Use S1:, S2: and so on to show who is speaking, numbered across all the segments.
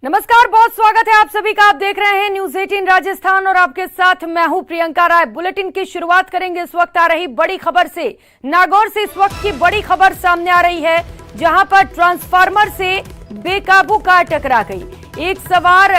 S1: नमस्कार, बहुत स्वागत है आप सभी का। आप देख रहे हैं न्यूज 18 राजस्थान और आपके साथ मैं हूं प्रियंका राय। बुलेटिन की शुरुआत करेंगे इस वक्त आ रही बड़ी खबर से। नागौर से इस वक्त की बड़ी खबर सामने आ रही है, जहां पर ट्रांसफार्मर से बेकाबू कार टकरा गई। एक सवार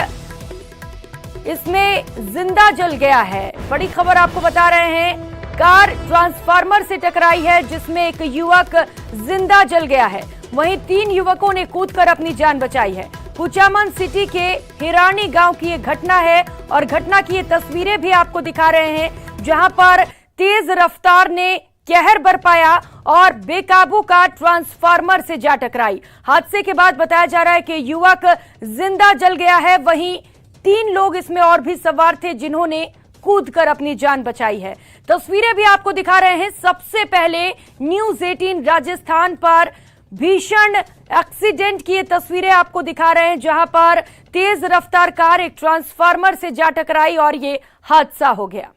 S1: इसमें जिंदा जल गया है। बड़ी खबर आपको बता रहे हैं, कार ट्रांसफार्मर से टकराई है जिसमें एक युवक जिंदा जल गया है। वहीं 3 युवकों ने कूदकर अपनी जान बचाई है। कुचामन सिटी के हिरानी गांव की ये घटना है और घटना की ये तस्वीरें भी आपको दिखा रहे हैं, जहां पर तेज रफ्तार ने कहर बरपाया और बेकाबू कार ट्रांसफार्मर से जा टकराई। हादसे के बाद बताया जा रहा है कि युवक जिंदा जल गया है। वहीं 3 लोग इसमें और भी सवार थे जिन्होंने कूदकर अपनी जान बचाई है। तस्वीरें भी आपको दिखा रहे हैं। सबसे पहले न्यूज 18 राजस्थान पर भीषण एक्सीडेंट की ये तस्वीरें आपको दिखा रहे हैं, जहां पर तेज रफ्तार कार एक ट्रांसफार्मर से जा टकराई और ये हादसा हो गया।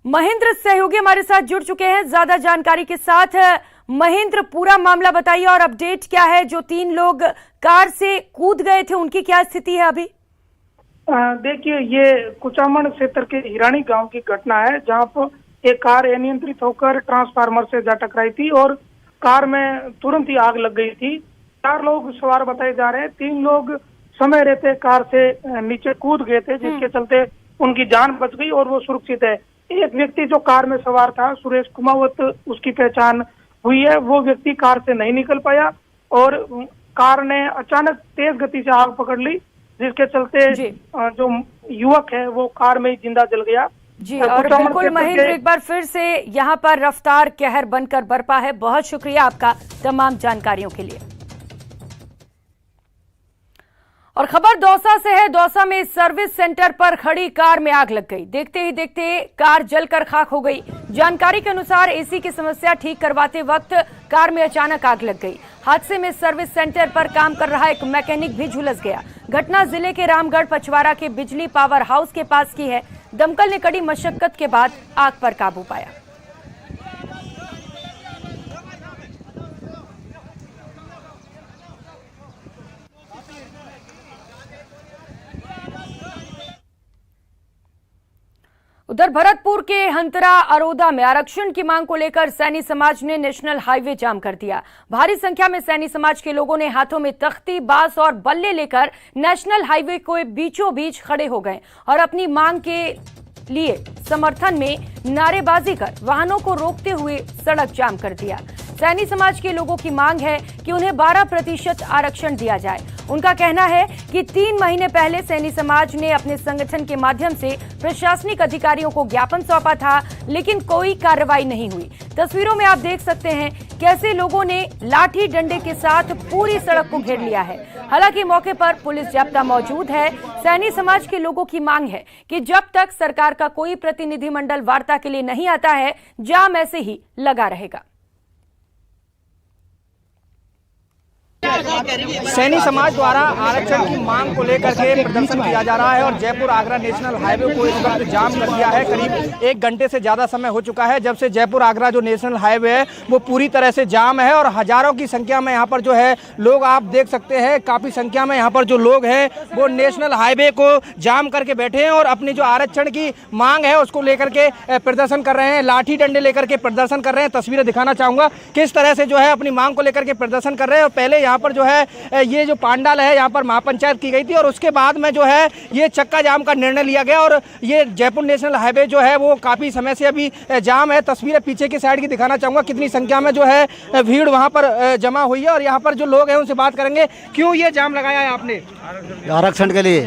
S1: महेंद्र सहयोगी हमारे साथ जुड़ चुके हैं ज्यादा जानकारी के साथ। महेंद्र, पूरा मामला बताइए और अपडेट क्या है। जो 3 लोग कार से कूद गए थे उनकी क्या स्थिति है अभी?
S2: देखिए, ये कुचामन क्षेत्र के हिरानी गांव की घटना है, जहां पर एक कार अनियंत्रित होकर ट्रांसफार्मर से जा टकराई थी और कार में तुरंत ही आग लग गई थी। 4 लोग सवार बताए जा रहे हैं। 3 लोग समय रहते कार से नीचे कूद गए थे, जिसके चलते उनकी जान बच गई और वो सुरक्षित है। एक व्यक्ति जो कार में सवार था, सुरेश कुमावत, उसकी पहचान हुई है। वो व्यक्ति कार से नहीं निकल पाया और कार ने अचानक तेज गति से आग पकड़ ली, जिसके चलते जो युवक है वो कार में ही जिंदा जल गया।
S1: जी, और बिल्कुल महेंद्र, एक बार फिर से यहाँ पर रफ्तार कहर बनकर बरपा है। बहुत शुक्रिया आपका तमाम जानकारियों के लिए। और खबर दौसा से है। दौसा में सर्विस सेंटर पर खड़ी कार में आग लग गई। देखते ही देखते कार जलकर खाक हो गई। जानकारी के अनुसार एसी की समस्या ठीक करवाते वक्त कार में अचानक आग लग गई। हादसे में सर्विस सेंटर पर काम कर रहा एक मैकेनिक भी झुलस गया। घटना जिले के रामगढ़ पचवारा के बिजली पावर हाउस के पास की है। दमकल ने कड़ी मशक्कत के बाद आग पर काबू पाया। उधर भरतपुर के हंतरा अरोदा में आरक्षण की मांग को लेकर सैनी समाज ने नेशनल हाईवे जाम कर दिया। भारी संख्या में सैनी समाज के लोगों ने हाथों में तख्ती, बांस और बल्ले लेकर नेशनल हाईवे के बीचों बीच खड़े हो गए और अपनी मांग के लिए समर्थन में नारेबाजी कर वाहनों को रोकते हुए सड़क जाम कर दिया। सैनी समाज के लोगों की मांग है कि उन्हें 12% आरक्षण दिया जाए। उनका कहना है कि 3 महीने पहले सैनी समाज ने अपने संगठन के माध्यम से प्रशासनिक अधिकारियों को ज्ञापन सौंपा था, लेकिन कोई कार्रवाई नहीं हुई। तस्वीरों में आप देख सकते हैं कैसे लोगों ने लाठी डंडे के साथ पूरी सड़क को घेर लिया है। हालांकि मौके पर पुलिस जाब्ता मौजूद है। सैनी समाज के लोगों की मांग है कि जब तक सरकार का कोई प्रतिनिधिमंडल वार्ता के लिए नहीं आता है, जाम ऐसे ही लगा रहेगा।
S3: सैनी समाज द्वारा आरक्षण की मांग को लेकर के प्रदर्शन किया जा रहा है और जयपुर आगरा नेशनल हाईवे को इस वक्त जाम कर दिया है। करीब 1 घंटे से ज्यादा समय हो चुका है जब से जयपुर आगरा जो नेशनल हाईवे है वो पूरी तरह से जाम है और हजारों की संख्या में यहाँ पर जो है लोग, आप देख सकते हैं काफी संख्या में यहाँ पर जो लोग हैं वो नेशनल हाईवे को जाम करके बैठे हैं और अपनी जो आरक्षण की मांग है उसको लेकर के प्रदर्शन कर रहे हैं। लाठी डंडे लेकर के प्रदर्शन कर रहे हैं। तस्वीरें दिखाना चाहूंगा किस तरह से जो है अपनी मांग को लेकर के प्रदर्शन कर रहे हैं। और पहले यहाँ पर जो है ये जो पांडाल है यहाँ पर महापंचायत की गई थी और उसके बाद में जो है ये चक्का जाम का निर्णय लिया गया और ये जयपुर नेशनल हाईवे जो है वो काफी समय से अभी जाम है। तस्वीरें पीछे की साइड की दिखाना चाहूंगा कितनी संख्या में जो है भीड़ वहां पर जमा हुई है और यहाँ पर जो लोग हैं उनसे बात करेंगे। क्यों ये जाम लगाया है आपने?
S4: आरक्षण के लिए।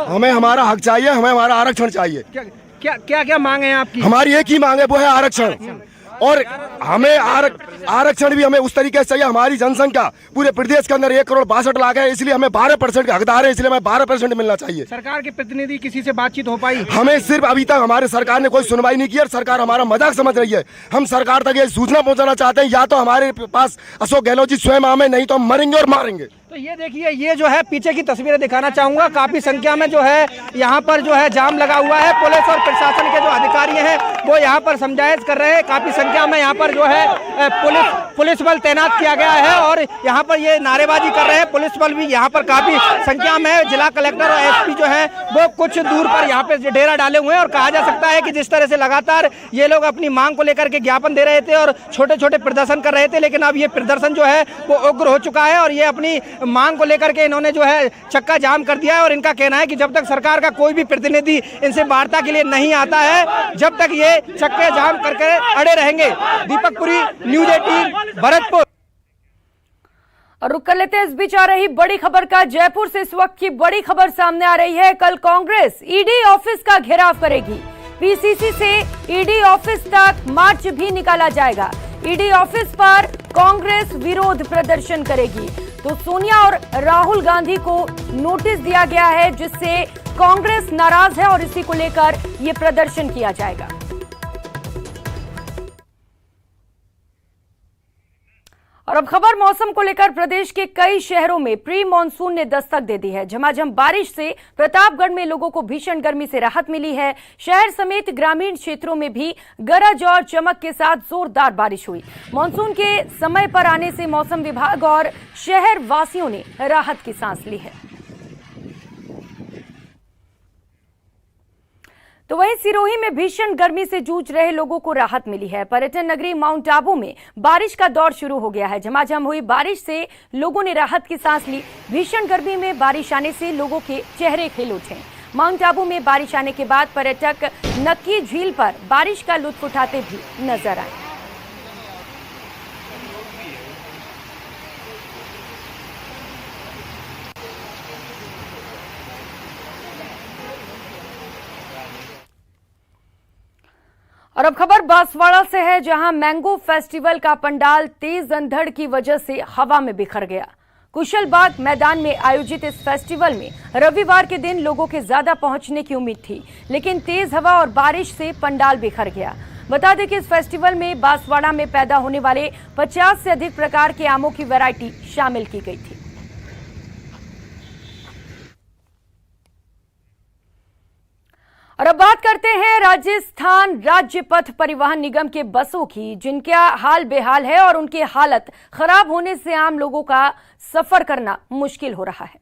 S4: हमें हमारा हक चाहिए, हमें हमारा आरक्षण चाहिए।
S3: क्या क्या मांग है आपकी?
S4: हमारी एक ही मांग है, वो है आरक्षण। और हमें आरक्षण भी हमें उस तरीके से चाहिए। हमारी जनसंख्या पूरे प्रदेश के अंदर 1,62,00,000 है, इसलिए हमें 12% के हकदार है, इसलिए हमें 12% मिलना चाहिए।
S3: सरकार के प्रतिनिधि किसी से बातचीत हो पाई?
S4: हमें सिर्फ अभी तक हमारे सरकार ने कोई सुनवाई नहीं की और सरकार हमारा मजाक समझ रही है। हम सरकार तक ये सूचना पहुंचाना चाहते हैं, या तो हमारे पास अशोक गहलोत जी स्वयं आए, नहीं तो हम मरेंगे और मारेंगे।
S3: तो ये देखिए, ये जो है पीछे की तस्वीरें दिखाना चाहूंगा। काफी संख्या में जो है यहाँ पर जो है जाम लगा हुआ है। पुलिस और प्रशासन के जो अधिकारी हैं वो यहाँ पर समझाइश कर रहे हैं। काफी संख्या में यहाँ पर जो है पुलिस बल तैनात किया गया है और यहाँ पर ये नारेबाजी कर रहे हैं। पुलिस बल भी यहाँ पर काफी संख्या में, जिला कलेक्टर और एसपी जो है वो कुछ दूर पर यहाँ पे डेरा डाले हुए हैं। और कहा जा सकता है कि जिस तरह से लगातार ये लोग अपनी मांग को लेकर के ज्ञापन दे रहे थे और छोटे छोटे प्रदर्शन कर रहे थे, लेकिन अब ये प्रदर्शन जो है वो उग्र हो चुका है और ये अपनी मांग को लेकर के इन्होंने जो है चक्का जाम कर दिया है। और इनका कहना है कि जब तक सरकार का कोई भी प्रतिनिधि इनसे वार्ता के लिए नहीं आता है, जब तक ये चक्के जाम करके अड़े रहेंगे। दीपक पुरी, न्यूज़ 18, भरतपुर।
S1: और रुक कर लेते हैं इस बीच आ रही बड़ी खबर का। जयपुर से इस वक्त की बड़ी खबर सामने आ रही है। कल कांग्रेस ईडी ऑफिस का घेराव करेगी। पीसीसी से ईडी ऑफिस तक मार्च भी निकाला जाएगा। ईडी ऑफिस पर कांग्रेस विरोध प्रदर्शन करेगी। तो सोनिया और राहुल गांधी को नोटिस दिया गया है, जिससे कांग्रेस नाराज है और इसी को लेकर यह प्रदर्शन किया जाएगा। और अब खबर मौसम को लेकर। प्रदेश के कई शहरों में प्री मानसून ने दस्तक दे दी है। झमाझम बारिश से प्रतापगढ़ में लोगों को भीषण गर्मी से राहत मिली है। शहर समेत ग्रामीण क्षेत्रों में भी गरज और चमक के साथ जोरदार बारिश हुई। मानसून के समय पर आने से मौसम विभाग और शहर वासियों ने राहत की सांस ली है। तो वहीं सिरोही में भीषण गर्मी से जूझ रहे लोगों को राहत मिली है। पर्यटन नगरी माउंट आबू में बारिश का दौर शुरू हो गया है। झमाझम हुई बारिश से लोगों ने राहत की सांस ली। भीषण गर्मी में बारिश आने से लोगों के चेहरे खिल उठे। माउंट आबू में बारिश आने के बाद पर्यटक नक्की झील पर बारिश का लुत्फ उठाते भी नजर आए। और अब खबर बांसवाड़ा से है, जहां मैंगो फेस्टिवल का पंडाल तेज अंधड़ की वजह से हवा में बिखर गया। कुशलबाग मैदान में आयोजित इस फेस्टिवल में रविवार के दिन लोगों के ज्यादा पहुंचने की उम्मीद थी, लेकिन तेज हवा और बारिश से पंडाल बिखर गया। बता दें कि इस फेस्टिवल में बांसवाड़ा में पैदा होने वाले 50 से अधिक प्रकार के आमों की वैरायटी शामिल की गई थी। और अब बात करते हैं राजस्थान राज्य पथ परिवहन निगम के बसों की, जिनका हाल बेहाल है और उनकी हालत खराब होने से आम लोगों का सफर करना मुश्किल हो रहा है।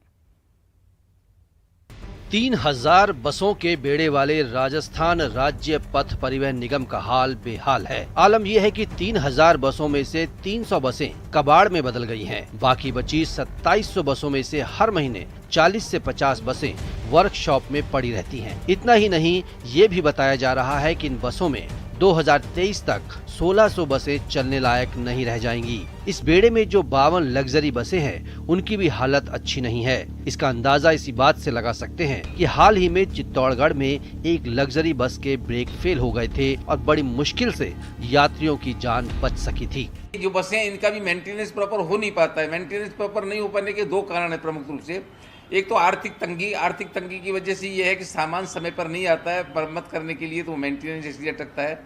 S5: 3000 बसों के बेड़े वाले राजस्थान राज्य पथ परिवहन निगम का हाल बेहाल है। आलम यह है कि 3000 बसों में से 300 बसें कबाड़ में बदल गई हैं। बाकी बची 2700 बसों में से हर महीने 40 से 50 बसें वर्कशॉप में पड़ी रहती हैं। इतना ही नहीं, ये भी बताया जा रहा है कि इन बसों में 2023 तक 1600 बसें चलने लायक नहीं रह जाएंगी। इस बेड़े में जो 52 लग्जरी बसें हैं, उनकी भी हालत अच्छी नहीं है। इसका अंदाजा इसी बात से लगा सकते हैं कि हाल ही में चित्तौड़गढ़ में एक लग्जरी बस के ब्रेक फेल हो गए थे और बड़ी मुश्किल से यात्रियों की जान बच सकी थी।
S6: जो बसें, इनका भी मेंटेनेंस प्रॉपर हो नहीं पाता है। मेंटेनेंस प्रॉपर नहीं हो पाने के 2 कारण है प्रमुख रूप से। एक तो आर्थिक तंगी की वजह से ये है कि सामान समय पर नहीं आता है मरम्मत करने के लिए, तो मेंटेनेंस इसलिए अटकता है।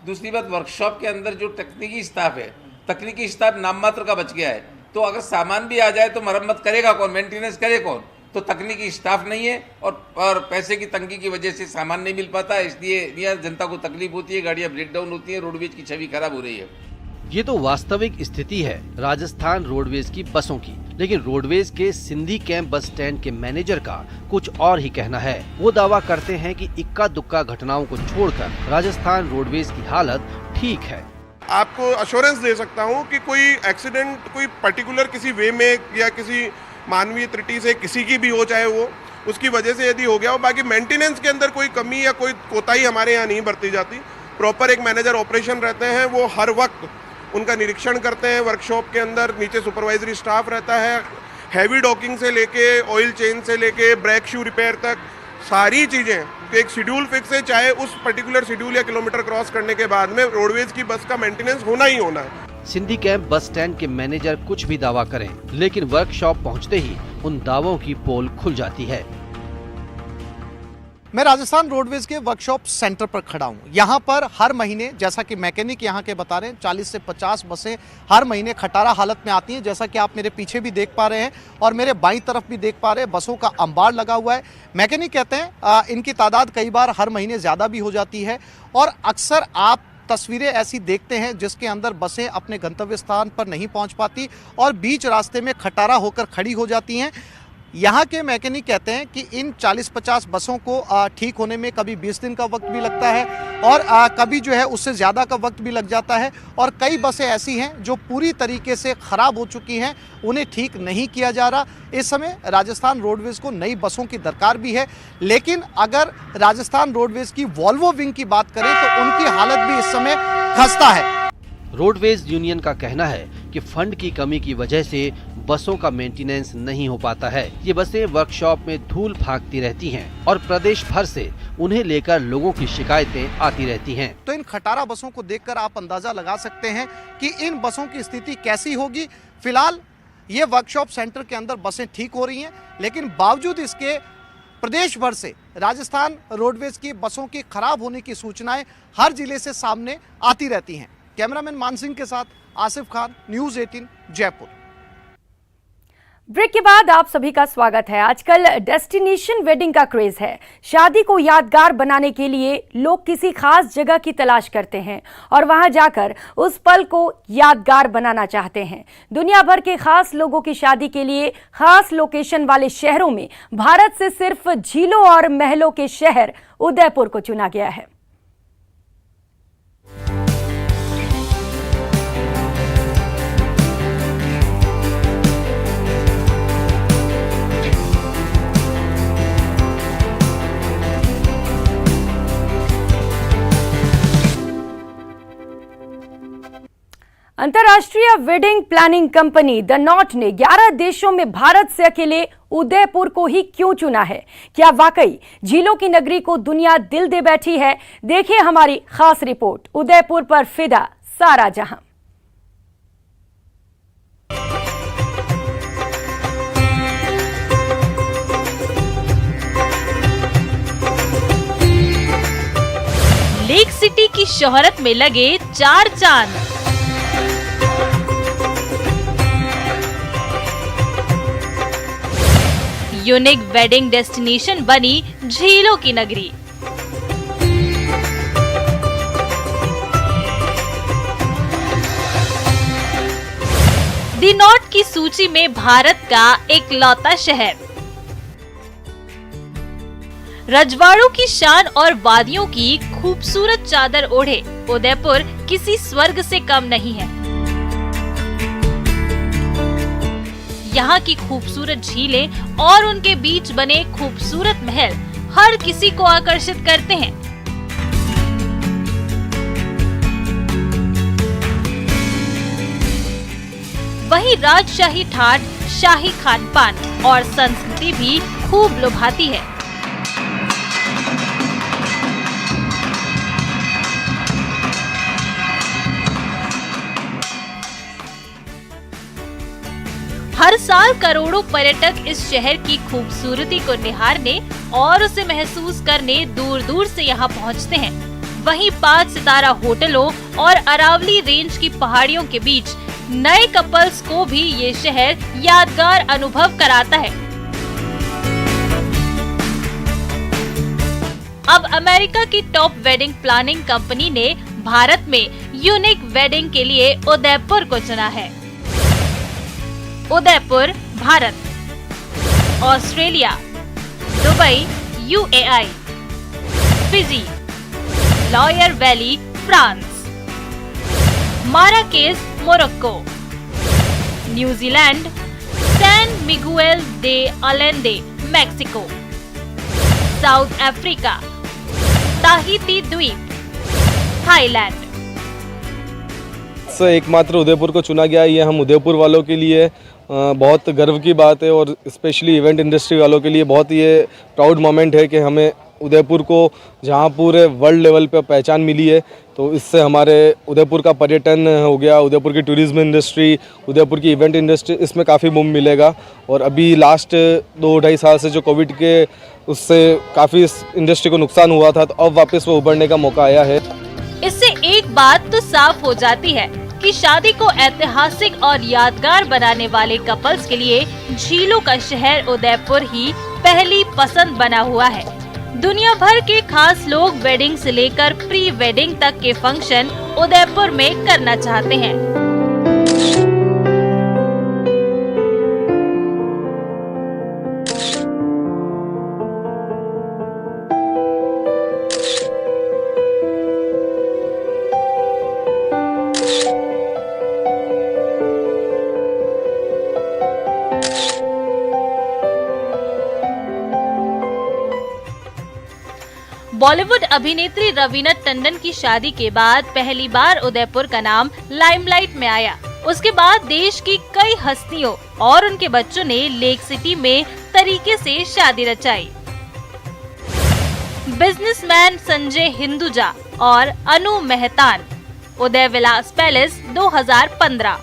S6: दूसरी बात, वर्कशॉप के अंदर जो तकनीकी स्टाफ नाम मात्र का बच गया है। तो अगर सामान भी आ जाए तो मरम्मत करेगा कौन, मेंटेनेंस करे कौन? तो तकनीकी स्टाफ नहीं है और पैसे की तंगी की वजह से सामान नहीं मिल पाता है, इसलिए जनता को तकलीफ होती है, गाड़ियां ब्रेक डाउन होती है, रोडवेज की छवि खराब हो रही है।
S5: ये तो वास्तविक स्थिति है राजस्थान रोडवेज की बसों की, लेकिन रोडवेज के सिंधी कैंप बस स्टैंड के मैनेजर का कुछ और ही कहना है। वो दावा करते हैं कि इक्का दुक्का घटनाओं को छोड़कर राजस्थान रोडवेज की हालत ठीक है।
S7: आपको अश्योरेंस दे सकता हूँ कि कोई एक्सीडेंट कोई पर्टिकुलर किसी वे में या किसी मानवीय त्रुटि से किसी की भी हो, चाहे वो उसकी वजह से यदि हो गया हो, बाकी मेंटेनेंस के अंदर कोई कमी या कोई कोताही हमारे यहाँ नहीं बरती जाती। प्रॉपर एक मैनेजर ऑपरेशन रहते हैं, वो हर वक्त उनका निरीक्षण करते हैं। वर्कशॉप के अंदर नीचे सुपरवाइजरी स्टाफ रहता है। हैवी डॉकिंग से लेके ऑयल चेंज से लेके ब्रेक शू रिपेयर तक सारी चीज़ें एक शेड्यूल फिक्स है। चाहे उस पर्टिकुलर शेड्यूल या किलोमीटर क्रॉस करने के बाद में रोडवेज की बस का मेंटेनेंस होना ही होना है।
S5: सिंधी कैंप बस स्टैंड के मैनेजर कुछ भी दावा करें, लेकिन वर्कशॉप पहुंचते ही उन दावों की पोल खुल जाती है।
S8: मैं राजस्थान रोडवेज के वर्कशॉप सेंटर पर खड़ा हूँ। यहाँ पर हर महीने, जैसा कि मैकेनिक यहाँ के बता रहे हैं, 40 से 50 बसें हर महीने खटारा हालत में आती हैं। जैसा कि आप मेरे पीछे भी देख पा रहे हैं और मेरे बाईं तरफ भी देख पा रहे हैं, बसों का अंबार लगा हुआ है। मैकेनिक कहते हैं इनकी तादाद कई बार हर महीने ज़्यादा भी हो जाती है और अक्सर आप तस्वीरें ऐसी देखते हैं जिसके अंदर बसें अपने गंतव्य स्थान पर नहीं पहुंच पाती और बीच रास्ते में खटारा होकर खड़ी हो जाती हैं। यहाँ के मैकेनिक कहते हैं कि इन 40-50 बसों को ठीक होने में कभी 20 दिन का वक्त भी लगता है और कभी जो है उससे ज़्यादा का वक्त भी लग जाता है और कई बसें ऐसी हैं जो पूरी तरीके से ख़राब हो चुकी हैं, उन्हें ठीक नहीं किया जा रहा। इस समय राजस्थान रोडवेज़ को नई बसों की दरकार भी है, लेकिन अगर राजस्थान रोडवेज़ की वॉल्वो विंग की बात करें तो उनकी हालत भी इस समय खस्ता है।
S5: रोडवेज यूनियन का कहना है कि फंड की कमी की वजह से बसों का मेंटेनेंस नहीं हो पाता है। ये बसें वर्कशॉप में धूल फांकती रहती हैं और प्रदेश भर से उन्हें लेकर लोगों की शिकायतें आती रहती हैं।
S8: तो इन खटारा बसों को देखकर आप अंदाजा लगा सकते हैं कि इन बसों की स्थिति कैसी होगी। फिलहाल ये वर्कशॉप सेंटर के अंदर बसें ठीक हो रही हैं, लेकिन बावजूद इसके प्रदेश भर से राजस्थान रोडवेज की बसों की खराब होने की सूचनाएं हर जिले से सामने आती रहती हैं। कैमरामैन मान सिंह के साथ आसिफ खान, न्यूज़ 18 जयपुर।
S1: ब्रेक के बाद आप सभी का स्वागत है। आजकल डेस्टिनेशन वेडिंग का क्रेज है। शादी को यादगार बनाने के लिए लोग किसी खास जगह की तलाश करते हैं और वहां जाकर उस पल को यादगार बनाना चाहते हैं। दुनिया भर के खास लोगों की शादी के लिए खास लोकेशन वाले शहरों में भारत से सिर्फ झीलों और महलों के शहर उदयपुर को चुना गया है। अंतर्राष्ट्रीय wedding planning company the not ने 11 देशों में भारत से अकेले उदयपुर को ही क्यों चुना है? क्या वाकई झीलों की नगरी को दुनिया दिल दे बैठी है? देखिए हमारी खास रिपोर्ट। उदयपुर पर फिदा सारा जहां।
S9: लेक सिटी की शोहरत में लगे 4 चांद। यूनिक वेडिंग डेस्टिनेशन बनी झीलों की नगरी। द नॉट की सूची में भारत का एक लौता शहर। रजवाड़ों की शान और वादियों की खूबसूरत चादर ओढ़े उदयपुर किसी स्वर्ग से कम नहीं है। यहाँ की खूबसूरत झीलें और उनके बीच बने खूबसूरत महल हर किसी को आकर्षित करते हैं। वहीं राजशाही ठाठ, शाही खानपान और संस्कृति भी खूब लुभाती है। हर साल करोड़ों पर्यटक इस शहर की खूबसूरती को निहारने और उसे महसूस करने दूर दूर से यहाँ पहुँचते हैं। वहीं 5 सितारा होटलों और अरावली रेंज की पहाड़ियों के बीच नए कपल्स को भी ये शहर यादगार अनुभव कराता है। अब अमेरिका की टॉप वेडिंग प्लानिंग कंपनी ने भारत में यूनिक वेडिंग के लिए उदयपुर को चुना है। Udaipur, Bharat, Australia, Dubai, UAE, Fiji, Loire Valley, France, Marrakesh, Morocco, New Zealand, San Miguel de Allende, Mexico, South Africa, Tahiti द्वीप, थाईलैंड।
S10: एकमात्र उदयपुर को चुना गया, ये हम उदयपुर वालों के लिए बहुत गर्व की बात है और स्पेशली इवेंट इंडस्ट्री वालों के लिए बहुत ये प्राउड मोमेंट है कि हमें उदयपुर को जहाँ पूरे वर्ल्ड लेवल पे पहचान मिली है। तो इससे हमारे उदयपुर का पर्यटन हो गया, उदयपुर की टूरिज्म इंडस्ट्री, उदयपुर की इवेंट इंडस्ट्री, इसमें काफ़ी बूम मिलेगा। और अभी लास्ट 2-2.5 साल से जो कोविड के उससे काफ़ी इस इंडस्ट्री को नुकसान हुआ था, तो अब वापस वो उभरने का मौका आया है।
S9: इससे एक बात तो साफ हो जाती है कि शादी को ऐतिहासिक और यादगार बनाने वाले कपल्स के लिए झीलों का शहर उदयपुर ही पहली पसंद बना हुआ है। दुनिया भर के खास लोग वेडिंग से लेकर प्री वेडिंग तक के फंक्शन उदयपुर में करना चाहते हैं। बॉलीवुड अभिनेत्री रवीना टंडन की शादी के बाद पहली बार उदयपुर का नाम लाइमलाइट में आया। उसके बाद देश की कई हस्तियों और उनके बच्चों ने लेक सिटी में तरीके से शादी रचाई। बिजनेसमैन संजय हिंदुजा और अनु मेहतान, उदय विलास पैलेस 2015।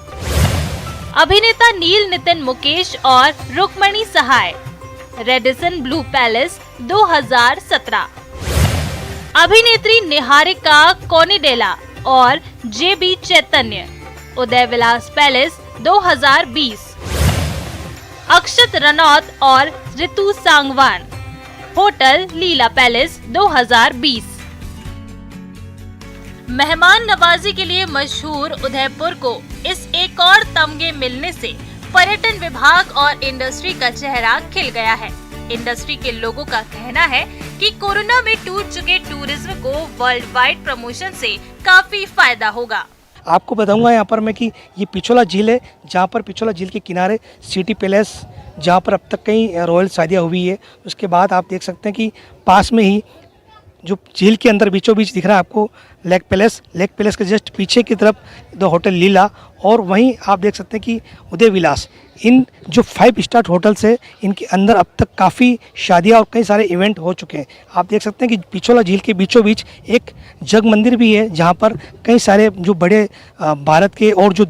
S9: अभिनेता नील नितिन मुकेश और रुक्मणी सहाय, रेडिसन ब्लू पैलेस 2017। अभिनेत्री निहारिका कोनिडेला और जेबी चैतन्य, उदय विलास पैलेस 2020। अक्षत रनौत और ऋतु सांगवान, होटल लीला पैलेस 2020। मेहमान नवाजी के लिए मशहूर उदयपुर को इस एक और तमगे मिलने से पर्यटन विभाग और इंडस्ट्री का चेहरा खिल गया है। इंडस्ट्री के लोगों का कहना है कि कोरोना में टूट चुके टूरिज्म को वर्ल्ड वाइड प्रमोशन से काफी फायदा होगा।
S11: आपको बताऊंगा यहाँ पर मैं कि ये पिछोला झील है, जहाँ पर पिछोला झील के किनारे सिटी पैलेस, जहाँ पर अब तक कई रॉयल शादियाँ हुई है। उसके बाद आप देख सकते हैं कि पास में ही जो झील के अंदर बीचों बीच दिख रहा है आपको लेक पैलेस के जस्ट पीछे की तरफ द होटल लीला, और वहीं आप देख सकते हैं कि उदय विलास। इन जो 5 स्टार होटल्स है, इनके अंदर अब तक काफ़ी शादियाँ और कई सारे इवेंट हो चुके हैं। आप देख सकते हैं कि पिछोला झील के बीचों बीच एक जग मंदिर भी है, जहाँ पर कई सारे जो बड़े भारत के और जो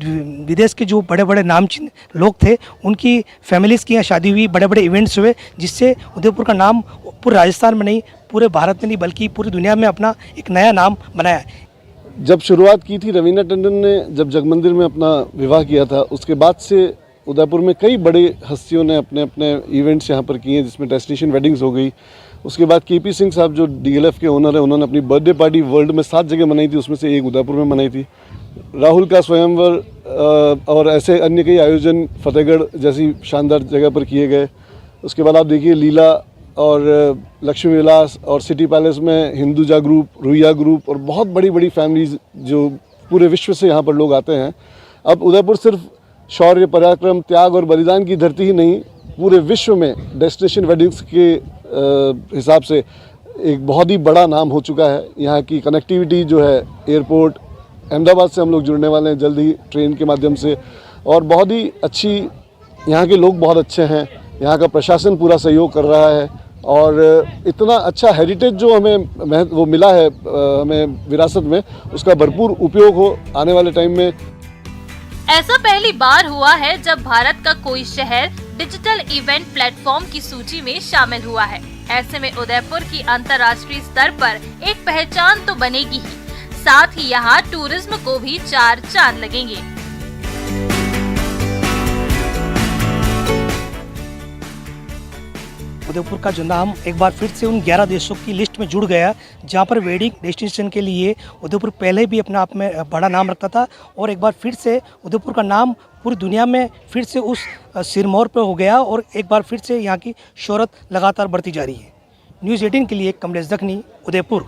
S11: विदेश के जो बड़े बड़े नामचीन लोग थे, उनकी फैमिलीज़ की यहाँ शादी हुई, बड़े बड़े इवेंट्स हुए, जिससे उदयपुर का नाम पूरे राजस्थान में नहीं, पूरे भारत में नहीं बल्कि पूरी दुनिया में अपना एक नया नाम बनाया है।
S12: जब शुरुआत की थी रवीना टंडन ने, जब जगमंदिर में अपना विवाह किया था, उसके बाद से उदयपुर में कई बड़े हस्तियों ने अपने अपने इवेंट्स यहाँ पर किए हैं, जिसमें डेस्टिनेशन वेडिंग्स हो गई। उसके बाद केपी सिंह साहब जो डीएलएफ के ओनर है, उन्होंने अपनी बर्थडे पार्टी वर्ल्ड में 7 जगह मनाई थी, उसमें से एक उदयपुर में मनाई थी। राहुल का स्वयंवर और ऐसे अन्य कई आयोजन फतेहगढ़ जैसी शानदार जगह पर किए गए। उसके बाद आप देखिए लीला और लक्ष्मी विलास और सिटी पैलेस में हिंदुजा ग्रुप, रुइया ग्रुप और बहुत बड़ी बड़ी फैमिलीज जो पूरे विश्व से यहाँ पर लोग आते हैं। अब उदयपुर सिर्फ शौर्य, पराक्रम, त्याग और बलिदान की धरती ही नहीं, पूरे विश्व में डेस्टिनेशन वेडिंग्स के हिसाब से एक बहुत ही बड़ा नाम हो चुका है। यहाँ की कनेक्टिविटी जो है, एयरपोर्ट अहमदाबाद से हम लोग जुड़ने वाले हैं जल्द ही ट्रेन के माध्यम से, और बहुत ही अच्छी, यहाँ के लोग बहुत अच्छे हैं, यहाँ का प्रशासन पूरा सहयोग कर रहा है, और इतना अच्छा हेरिटेज जो हमें वो मिला है हमें विरासत में, उसका भरपूर उपयोग हो आने वाले टाइम में।
S9: ऐसा पहली बार हुआ है जब भारत का कोई शहर डिजिटल इवेंट प्लेटफॉर्म की सूची में शामिल हुआ है। ऐसे में उदयपुर की अंतर्राष्ट्रीय स्तर पर एक पहचान तो बनेगी ही, साथ ही यहाँ टूरिज्म को भी 4 चांद लगेंगे।
S11: उदयपुर का जो नाम एक बार फिर से उन 11 देशों की लिस्ट में जुड़ गया, जहां पर वेडिंग डेस्टिनेशन के लिए उदयपुर पहले भी अपने आप में बड़ा नाम रखता था, और एक बार फिर से उदयपुर का नाम पूरी दुनिया में फिर से उस सिरमौर पर हो गया, और एक बार फिर से यहाँ की शोहरत लगातार बढ़ती जा रही है। न्यूज़ 18 के लिए कमलेश दखनी, उदयपुर।